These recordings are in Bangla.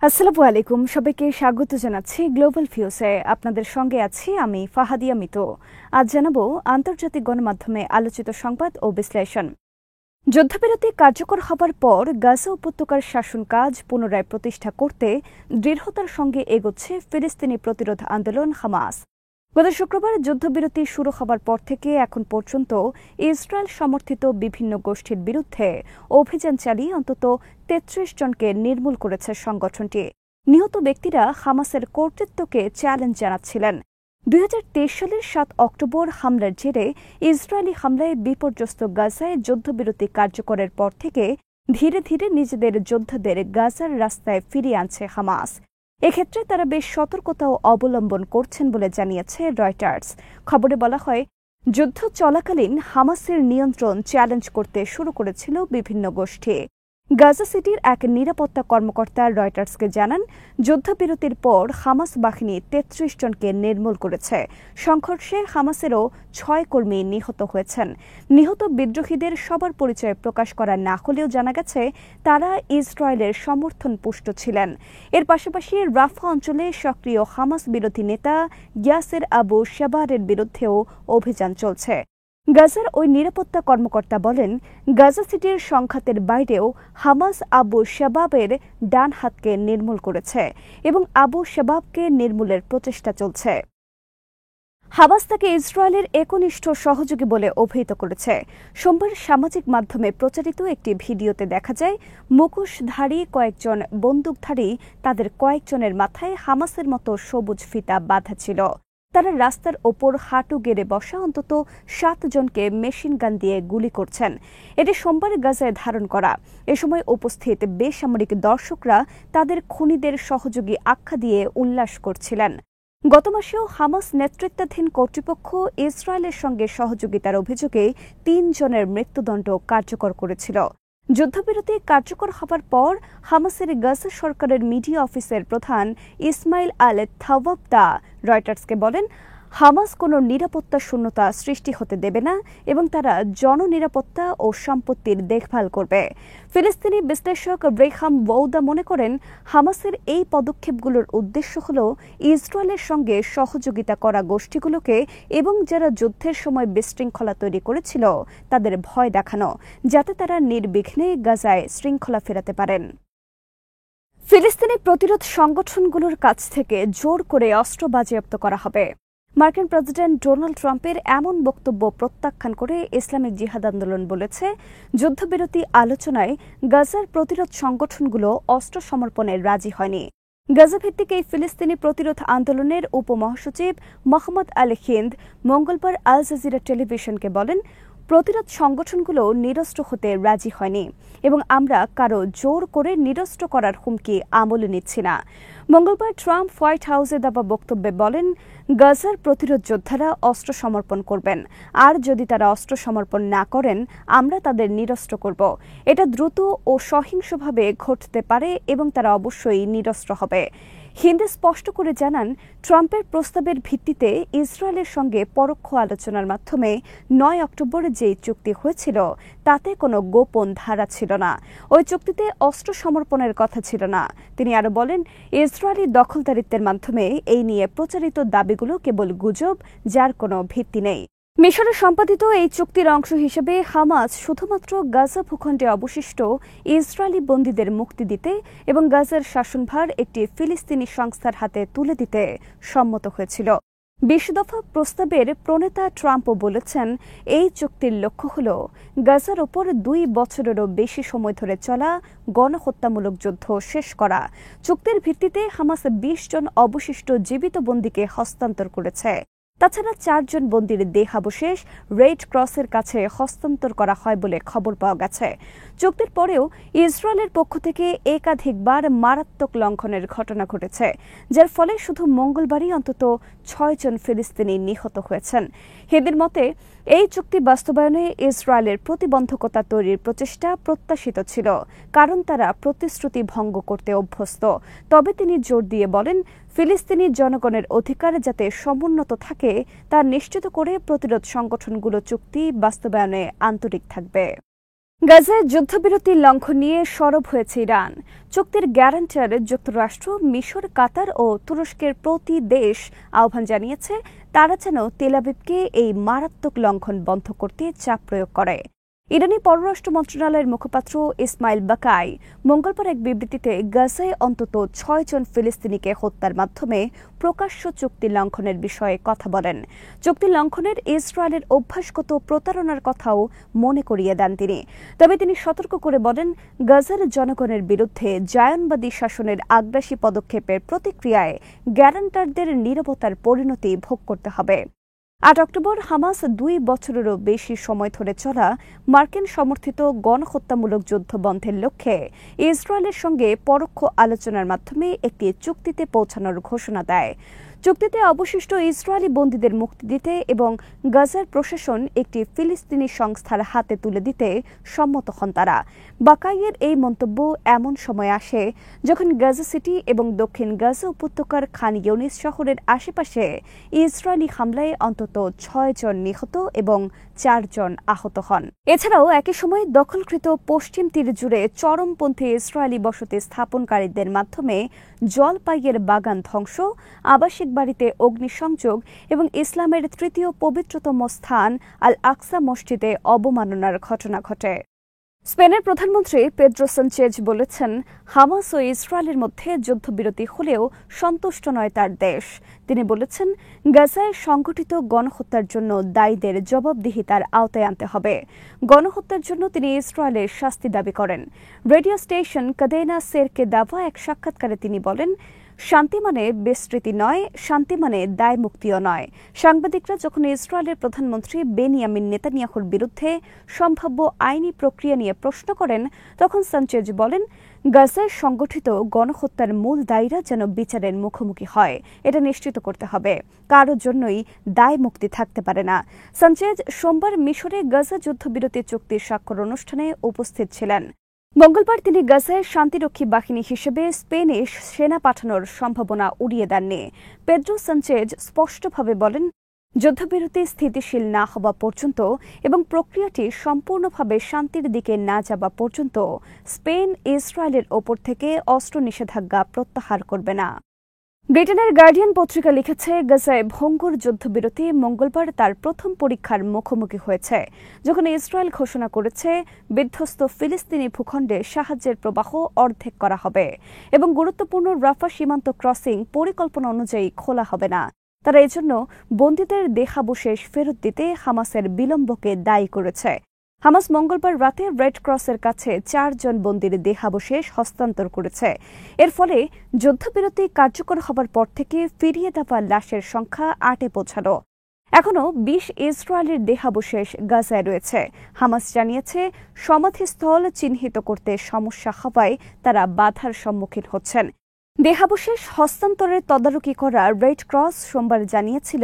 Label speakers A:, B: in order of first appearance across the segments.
A: আসসালামু আলাইকুম, সবাইকে স্বাগত জানাচ্ছি গ্লোবাল ভিউসে। আপনাদের সঙ্গে আছি আমি ফাহাদিয়া মিতু। আজ জানাবো আন্তর্জাতিক গণমাধ্যমে আলোচিত সংবাদ ও বিশ্লেষণ। যুদ্ধবিরতি কার্যকর হবার পর গাজা উপত্যকার শাসন কাজ পুনরায় প্রতিষ্ঠা করতে দৃঢ়তার সঙ্গে এগোচ্ছে ফিলিস্তিনি প্রতিরোধ আন্দোলন হামাস। গত শুক্রবার যুদ্ধবিরতি শুরু হবার পর থেকে এখন পর্যন্ত ইসরায়েল সমর্থিত বিভিন্ন গোষ্ঠীর বিরুদ্ধে অভিযান চালিয়ে অন্তত ৩৩ জনকে নির্মূল করেছে সংগঠনটি। নিহত ব্যক্তিরা হামাসের কর্তৃত্বকে চ্যালেঞ্জ জানাচ্ছিলেন। ২০২৩ সালের ৭ অক্টোবর হামলার জেরে ইসরায়েলি হামলায় বিপর্যস্ত গাজায় যুদ্ধবিরতি কার্যকরের পর থেকে ধীরে ধীরে নিজেদের যোদ্ধাদের গাজার রাস্তায় ফিরিয়ে আনছে হামাস। এক্ষেত্রে তারা বেশ সতর্কতাও অবলম্বন করছেন বলে জানিয়েছে রয়টার্স। খবরে বলা হয়, যুদ্ধ চলাকালীন হামাসের নিয়ন্ত্রণ চ্যালেঞ্জ করতে শুরু করেছিল বিভিন্ন গোষ্ঠী। গাজা সিটির এক নিরাপত্তা কর্মকর্তা রয়টার্সকে জানান, যুদ্ধবিরতির পর হামাস বাহিনী ৩৩ জনকে নির্মূল করেছে। সংঘর্ষে হামাসেরও ৬ কর্মী নিহত হয়েছেন। নিহত বিদ্রোহীদের সবার পরিচয় প্রকাশ করা না হলেও জানা গেছে তারা ইসরায়েলের সমর্থন পুষ্ট ছিলেন। এর পাশাপাশি রাফা অঞ্চলে সক্রিয় হামাস বিরোধী নেতা ইয়াসের আবু শাবারের বিরুদ্ধেও অভিযান চলছে। গাজার ওই নিরাপত্তা কর্মকর্তা বলেন, গাজা সিটির সংঘাতের বাইরেও হামাস আবু শাবাবের ডান হাতকে নির্মূল করেছে এবং আবু শাবাবকে নির্মূলের প্রচেষ্টা চলছে। হামাস তাকে ইসরায়েলের একনিষ্ঠ সহযোগী বলে অভিহিত করেছে। সোমবার সামাজিক মাধ্যমে প্রচারিত একটি ভিডিওতে দেখা যায়, মুখোশধারী কয়েকজন বন্দুকধারী তাদের কয়েকজনের মাথায় হামাসের মতো সবুজ ফিতা বাঁধা ছিল। তারা রাস্তার ওপর হাঁটু গেড়ে বসা অন্তত ৭ জনকে মেশিন গান দিয়ে গুলি করছেন। এটি সোমবার গাজায় ধারণ করা। এ সময় উপস্থিত বেসামরিক দর্শকরা তাদের খুনিদের সহযোগী আখ্যা দিয়ে উল্লাস করছিলেন। গত মাসেও হামাস নেতৃত্বাধীন কর্তৃপক্ষ ইসরায়েলের সঙ্গে সহযোগিতার অভিযোগে ৩ জনের মৃত্যুদণ্ড কার্যকর করেছিল। যুদ্ধবিরতি কার্যকর হবার পর হামাসের গাজা সরকারের মিডিয়া অফিসের প্রধান ইসমাইল আল থাওয়াবদা রয়টার্সকে বলেন, হামাস কোনো নিরাপত্তা শূন্যতা সৃষ্টি হতে দেবে না এবং তারা জননিরাপত্তা ও সম্পত্তির দেখভাল করবে। ফিলিস্তিনি বিশ্লেষক ব্রেখাম বৌদা মনে করেন, হামাসের এই পদক্ষেপগুলোর উদ্দেশ্য হল ইসরায়েলের সঙ্গে সহযোগিতা করা গোষ্ঠীগুলোকে এবং যারা যুদ্ধের সময় বিশৃঙ্খলা তৈরি করেছিল তাদের ভয় দেখানো, যাতে তারা নির্বিঘ্নে গাজায় শৃঙ্খলা ফেরাতে পারেন। ফিলিস্তিনি প্রতিরোধ সংগঠনগুলোর কাছ থেকে জোর করে অস্ত্র বাজেয়াপ্ত করা হবে। মার্কিন প্রেসিডেন্ট ডোনাল্ড ট্রাম্পের এমন বক্তব্য প্রত্যাখ্যান করে ইসলামিক জিহাদ আন্দোলন বলেছে, যুদ্ধবিরতি আলোচনায় গাজার প্রতিরোধ সংগঠনগুলো অস্ত্র সমর্পণে রাজি হয়নি। গাজা ভিত্তিক এই ফিলিস্তিনি প্রতিরোধ আন্দোলনের উপমহাসচিব মোহাম্মদ আল হিন্দ মঙ্গলবার আল জাজিরা টেলিভিশনকে বলেন, প্রতিরোধ সংগঠনগুলো নিরস্ত্র হতে রাজি হয়নি এবং আমরা কারো জোর করে নিরস্ত্র করার হুমকি আমলে নিচ্ছি না। মঙ্গলবার ট্রাম্প হোয়াইট হাউসে দেওয়া বক্তব্যে বলেন, গাজার প্রতিরোধ যোদ্ধারা অস্ত্র সমর্পণ করবেন, আর যদি তারা অস্ত্র সমর্পণ না করেন আমরা তাদের নিরস্ত্র করব। এটা দ্রুত ও সহিংসভাবে ঘটতে পারে এবং তারা অবশ্যই নিরস্ত্র হবে। হিন্দে স্পষ্ট করে জানান, ট্রাম্পের প্রস্তাবের ভিত্তিতে ইসরায়েলের সঙ্গে পরোক্ষ আলোচনার মাধ্যমে ৯ অক্টোবর যে চুক্তি হয়েছিল তাতে কোনো গোপন ধারা ছিল না। ওই চুক্তিতে অস্ত্র সমর্পণের কথা ছিল না। তিনি আরও বলেন, ইসরায়েলি দখলদারিত্বের মাধ্যমে এই নিয়ে প্রচারিত দাবিগুলো কেবল গুজব, যার কোনো ভিত্তি নেই। মিশরে সম্পাদিত এই চুক্তির অংশ হিসেবে হামাস শুধুমাত্র গাজা ভূখণ্ডে অবশিষ্ট ইসরায়েলি বন্দীদের মুক্তি দিতে এবং গাজার শাসনভার একটি ফিলিস্তিনি সংস্থার হাতে তুলে দিতে সম্মত হয়েছিল। ২০ দফা প্রস্তাবের প্রণেতা ট্রাম্পও বলেছেন, এই চুক্তির লক্ষ্য হল গাজার ওপর ২ বছরেরও বেশি সময় ধরে চলা গণহত্যামূলক যুদ্ধ শেষ করা। চুক্তির ভিত্তিতে হামাস ২০ জন অবশিষ্ট জীবিত বন্দীকে হস্তান্তর করেছে। তাছাড়া ৪ জন বন্দীর দেহাবশেষ রেড ক্রসের কাছে হস্তান্তর করা হয় বলে খবর পাওয়া গেছে। চুক্তির পরেও ইসরায়েলের পক্ষ থেকে একাধিকবার মারাত্মক লঙ্ঘনের ঘটনা ঘটেছে, যার ফলে শুধু মঙ্গলবারই অন্তত ৬ জন ফিলিস্তিনি নিহত হয়েছেন। হেদের মতে, এই চুক্তি বাস্তবায়নে ইসরায়েলের প্রতিবন্ধকতা তৈরির প্রচেষ্টা প্রত্যাশিত ছিল, কারণ তারা প্রতিশ্রুতি ভঙ্গ করতে অভ্যস্ত। তবে তিনি জোর দিয়ে বলেন, ফিলিস্তিনি জনগণের অধিকার যাতে সমুন্নত থাকে তা নিশ্চিত করে প্রতিরোধ সংগঠনগুলো চুক্তি বাস্তবায়নে আন্তরিক থাকবে। গাজায় যুদ্ধবিরতি লঙ্ঘন নিয়ে সরব হয়েছে ইরান। চুক্তির গ্যারান্টার যুক্তরাষ্ট্র, মিশর, কাতার ও তুরস্কের প্রতি দেশ আহ্বান জানিয়েছে তারা যেন তেল আবিবকে এই মারাত্মক লঙ্ঘন বন্ধ করতে চাপ প্রয়োগ করে। ইরানি পররাষ্ট্র মন্ত্রণালয়ের মুখপাত্র ইসমাইল বাকাই মঙ্গলবার এক বিবৃতিতে গাজায় অন্তত ৬ জন ফিলিস্তিনিকে হত্যার মাধ্যমে প্রকাশ্য চুক্তি লঙ্ঘনের বিষয়ে কথা বলেন। চুক্তি লঙ্ঘনের ইসরায়েলের অভ্যাসগত প্রতারণার কথাও মনে করিয়ে দেন তিনি। তবে তিনি সতর্ক করে বলেন, গাজার জনগণের বিরুদ্ধে জায়নবাদী শাসনের আগ্রাসী পদক্ষেপের প্রতিক্রিয়ায় গ্যারান্টারদের নীরবতার পরিণতি ভোগ করতে হবে। ৮ অক্টোবর হামাস ২ বছরেরও বেশি সময় ধরে চলা মার্কিন সমর্থিত গণহত্যামূলক যুদ্ধ বন্ধের লক্ষ্যে ইসরায়েলের সঙ্গে পরোক্ষ আলোচনার মাধ্যমে একটি চুক্তিতে পৌঁছানোর ঘোষণা দেয়। চুক্তিতে অবশিষ্ট ইসরায়েলি বন্দীদের মুক্তি দিতে এবং গাজার প্রশাসন একটি ফিলিস্তিনি সংস্থার হাতে তুলে দিতে সম্মত হন তারা। বাকাইয়ের এই মন্তব্য এমন সময় আসে যখন গাজা সিটি এবং দক্ষিণ গাজা উপত্যকার খান ইউনিস শহরের আশেপাশে ইসরায়েলি হামলায় অন্তত ৬ জন নিহত এবং ৪ জন আহত হন। এছাড়াও একই সময় দখলকৃত পশ্চিম তীর জুড়ে চরমপন্থী ইসরায়েলি বসতি স্থাপনকারীদের মাধ্যমে জলপাইয়ের বাগান ধ্বংস, আবাসিক বাড়িতে অগ্নিসংযোগ এবং ইসলামের তৃতীয় পবিত্রতম স্থান আল আকসা মসজিদে অবমাননার ঘটনা ঘটে। স্পেনের প্রধানমন্ত্রী পেদ্রো সানচেজ বলেছেন, হামাস ও ইসরায়েলের মধ্যে যুদ্ধবিরতি হলেও সন্তুষ্ট নয় তার দেশ। তিনি বলেছেন, গাজায় সংঘটিত গণহত্যার জন্য দায়ীদের জবাবদিহিতার আওতায় আনতে হবে। গণহত্যার জন্য তিনি ইসরায়েলের শাস্তি দাবি করেন। রেডিও স্টেশন কাদেনা সেরকে দেওয়া এক সাক্ষাৎকারে তিনি বলেন, শান্তি মানে বিস্তৃতি নয়, শান্তি মানে দায়মুক্তিও নয়। সাংবাদিকরা যখন ইসরায়েলের প্রধানমন্ত্রী বেনিয়ামিন নেতানিয়াহুর বিরুদ্ধে সম্ভাব্য আইনি প্রক্রিয়া নিয়ে প্রশ্ন করেন, তখন সানচেজ বলেন, গাজায় সংগঠিত গণহত্যার মূল দায়ীরা যেন বিচারের মুখোমুখি হয়, এটা নিশ্চিত করতে হবে। কারোর জন্যই দায়মুক্তি থাকতে পারে না। সানচেজ সোমবার মিশরে গাজা যুদ্ধবিরতি চুক্তির স্বাক্ষর অনুষ্ঠানে উপস্থিত ছিলেন। মঙ্গলবার তিনি গাজায় শান্তিরক্ষী বাহিনী হিসেবে স্পেনে সেনা পাঠানোর সম্ভাবনা উড়িয়ে দেননি। পেদ্রো সানচেজ স্পষ্টভাবে বলেন, যুদ্ধবিরতি স্থিতিশীল না হওয়া পর্যন্ত এবং প্রক্রিয়াটি সম্পূর্ণভাবে শান্তির দিকে না যাওয়া পর্যন্ত স্পেন ইসরায়েলের ওপর থেকে অস্ত্র নিষেধাজ্ঞা প্রত্যাহার করবে না। ব্রিটেনের গার্ডিয়ান পত্রিকা লিখেছে, গাজায় ভঙ্গুর যুদ্ধবিরতি মঙ্গলবার তার প্রথম পরীক্ষার মুখোমুখি হয়েছে, যখন ইসরায়েল ঘোষণা করেছে বিধ্বস্ত ফিলিস্তিনি ভূখণ্ডে সাহায্যের প্রবাহ অর্ধেক করা হবে এবং গুরুত্বপূর্ণ রাফা সীমান্ত ক্রসিং পরিকল্পনা অনুযায়ী খোলা হবে না। তারা এজন্য বন্দীদের দেহাবশেষ ফেরত দিতে হামাসের বিলম্বকে দায়ী করেছে। হামাস মঙ্গলবার রাতে রেড ক্রসের কাছে ৪ জন বন্দীর দেহাবশেষ হস্তান্তর করেছে। এর ফলে যুদ্ধবিরতি কার্যকর হবার পর থেকে ফিরিয়ে দেওয়া লাশের সংখ্যা ৮-এ পৌঁছানো। এখনও ২০ ইসরায়েলের দেহাবশেষ গাজায় রয়েছে। হামাস জানিয়েছে, সমাধিস্থল চিহ্নিত করতে সমস্যা হওয়ায় তারা বাধার সম্মুখীন হচ্ছেন। দেহাবশেষ হস্তান্তরের তদারকি করা রেড ক্রস সোমবার জানিয়েছিল,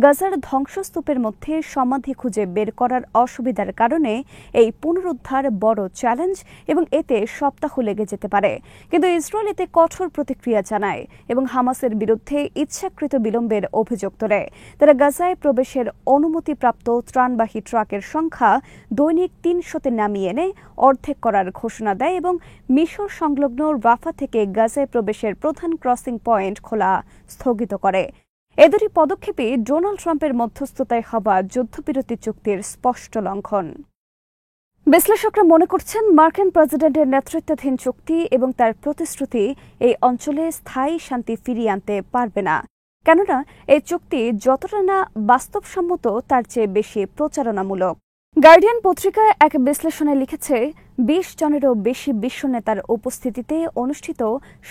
A: গাজার ধ্বংসস্তূপের মধ্যে সমাধি খুঁজে বের করার অসুবিধার কারণে এই পুনরুদ্ধার বড় চ্যালেঞ্জ এবং এতে সপ্তাহ লেগে যেতে পারে। কিন্তু ইসরায়েল এতে কঠোর প্রতিক্রিয়া জানায় এবং হামাসের বিরুদ্ধে ইচ্ছাকৃত বিলম্বের অভিযোগ তোলে। তারা গাজায় প্রবেশের অনুমতিপ্রাপ্ত ত্রাণবাহী ট্রাকের সংখ্যা দৈনিক ৩০০-তে নামিয়ে এনে অর্ধেক করার ঘোষণা দেয় এবং মিশর সংলগ্ন রাফা থেকে গাজায় প্রবেশের প্রধান ক্রসিং পয়েন্ট খোলা স্থগিত করে। এ দুটি পদক্ষেপই ডোনাল্ড ট্রাম্পের মধ্যস্থতায় হওয়া যুদ্ধবিরতি চুক্তির স্পষ্ট লঙ্ঘন। বিশ্লেষকরা মনে করছেন, মার্কিন প্রেসিডেন্টের নেতৃত্বাধীন চুক্তি এবং তার প্রতিশ্রুতি এই অঞ্চলে স্থায়ী শান্তি ফিরিয়ে আনতে পারবে না। কেননা এই চুক্তি যতটা না বাস্তবসম্মত তার চেয়ে বেশি প্রচারণামূলক। গার্ডিয়ান পত্রিকা এক বিশ্লেষণে লিখেছে, ২০ জনেরও বেশি বিশ্ব নেতার উপস্থিতিতে অনুষ্ঠিত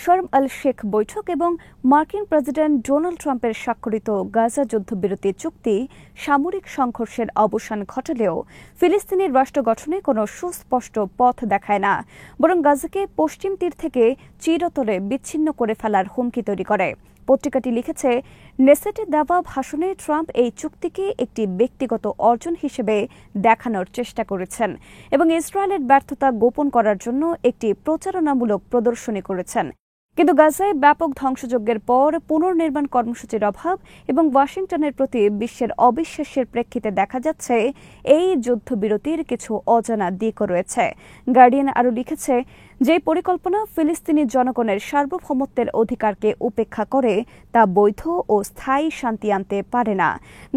A: শর্ম আল শেখ বৈঠক এবং মার্কিন প্রেসিডেন্ট ডোনাল্ড ট্রাম্পের স্বাক্ষরিত গাজা যুদ্ধবিরতি চুক্তি সামরিক সংঘর্ষের অবসান ঘটালেও ফিলিস্তিনের রাষ্ট্র গঠনে কোনো সুস্পষ্ট পথ দেখায় না, বরং গাজাকে পশ্চিম তীর থেকে চিরতরে বিচ্ছিন্ন করে ফেলার হুমকি তৈরি করে। পত্রিকাটি লিখেছে, নেসেটে দেওয়া ভাষণে ট্রাম্প এই চুক্তিকে একটি ব্যক্তিগত অর্জন হিসেবে দেখানোর চেষ্টা করেছেন এবং ইসরায়েলের ব্যর্থতা গোপন করার জন্য একটি প্রচারণামূলক প্রদর্শনী করেছেন। কিন্তু গাজায় ব্যাপক ধ্বংসযজ্ঞের পর পুনর্নির্মাণ কর্মসূচির অভাব এবং ওয়াশিংটনের প্রতি বিশ্বের অবিশ্বাসের প্রেক্ষিতে দেখা যাচ্ছে এই যুদ্ধবিরতির কিছু অজানা দিকও রয়েছে। গার্ডিয়ান আরও লিখেছে, যে পরিকল্পনা ফিলিস্তিনি জনগণের সার্বভৌমত্বের অধিকারকে উপেক্ষা করে তা বৈধ ও স্থায়ী শান্তি আনতে পারে না।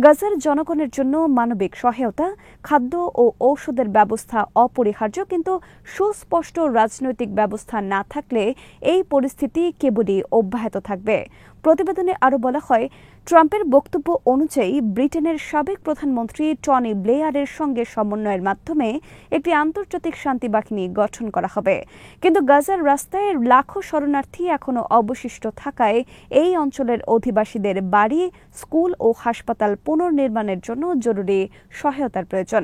A: গাজার জনগণের জন্য মানবিক সহায়তা, খাদ্য ও ঔষধের ব্যবস্থা অপরিহার্য, কিন্তু সুস্পষ্ট রাজনৈতিক ব্যবস্থা না থাকলে এই পরিস্থিতি কেবলই অব্যাহত থাকবে। প্রতিবেদনে আরও বলা হয়, ট্রাম্পের বক্তব্য অনুযায়ী ব্রিটেনের সাবেক প্রধানমন্ত্রী টনি ব্লেয়ারের সঙ্গে সমন্বয়ের মাধ্যমে একটি আন্তর্জাতিক শান্তি বাহিনী গঠন করা হবে। কিন্তু গাজার রাস্তায় লাখো শরণার্থী এখনও অবশিষ্ট থাকায় এই অঞ্চলের অধিবাসীদের বাড়ি, স্কুল ও হাসপাতাল পুনর্নির্মাণের জন্য জরুরি সহায়তার প্রয়োজন।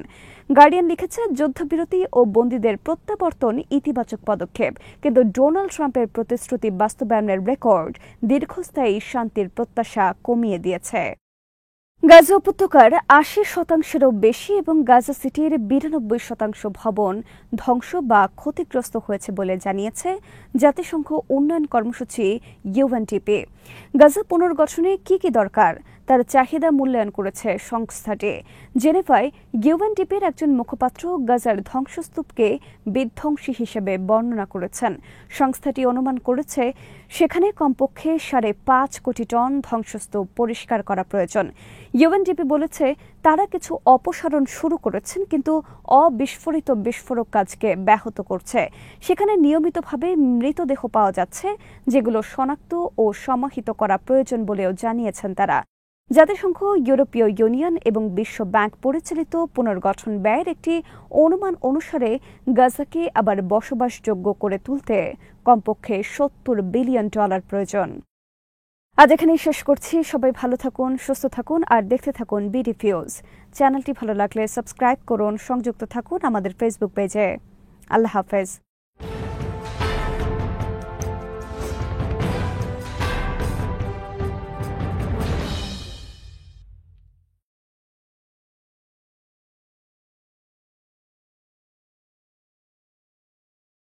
A: গার্ডিয়ান লিখেছে, যুদ্ধবিরতি ও বন্দীদের প্রত্যাবর্তন ইতিবাচক পদক্ষেপ, কিন্তু ডোনাল্ড ট্রাম্পের প্রতিশ্রুতি বাস্তবায়নের রেকর্ড দীর্ঘস্থায়ী শান্তির প্রত্যাশা কমিয়ে দিয়েছে। গাজা উপত্যকার ৮০%-এরও বেশি এবং গাজা সিটির ৯২% ভবন ধ্বংস বা ক্ষতিগ্রস্ত হয়েছে বলে জানিয়েছে জাতিসংঘ উন্নয়ন কর্মসূচি ইউএনডিপি। গাজা পুনর্গঠনে কি কি দরকার তার চাহিদা মূল্যায়ন করেছে সংস্থাটি। জেনেভায় ইউএনডিপির একজন মুখপাত্র গাজার ধ্বংসস্তূপকে বিধ্বংসী হিসেবে বর্ণনা করেছেন। সংস্থাটি অনুমান করেছে সেখানে কমপক্ষে ৫.৫ কোটি টন ধ্বংসস্তূপ পরিষ্কার করা প্রয়োজন। ইউএনডিপি বলেছে তারা কিছু অপসারণ শুরু করেছেন, কিন্তু অবিস্ফোরিত বিস্ফোরক কাজকে ব্যাহত করছে। সেখানে নিয়মিতভাবে মৃতদেহ পাওয়া যাচ্ছে, যেগুলো শনাক্ত ও সমাহিত করা প্রয়োজন বলেও জানিয়েছেন তারা। জাতিসংঘ, ইউরোপীয় ইউনিয়ন এবং বিশ্ব ব্যাংক পরিচালিত পুনর্গঠন ব্যয়ের একটি অনুমান অনুসারে গাজাকে আবার বসবাসযোগ্য করে তুলতে কমপক্ষে $৭০ বিলিয়ন প্রয়োজন। আজ এখানেই শেষ করছি। সবাই ভালো থাকুন, সুস্থ থাকুন আর দেখতে থাকুন বিডি ফিউজ। চ্যানেলটি ভালো লাগলে সাবস্ক্রাইব করুন, সংযুক্ত থাকুন আমাদের ফেসবুক পেজে। আল্লাহ হাফেজ।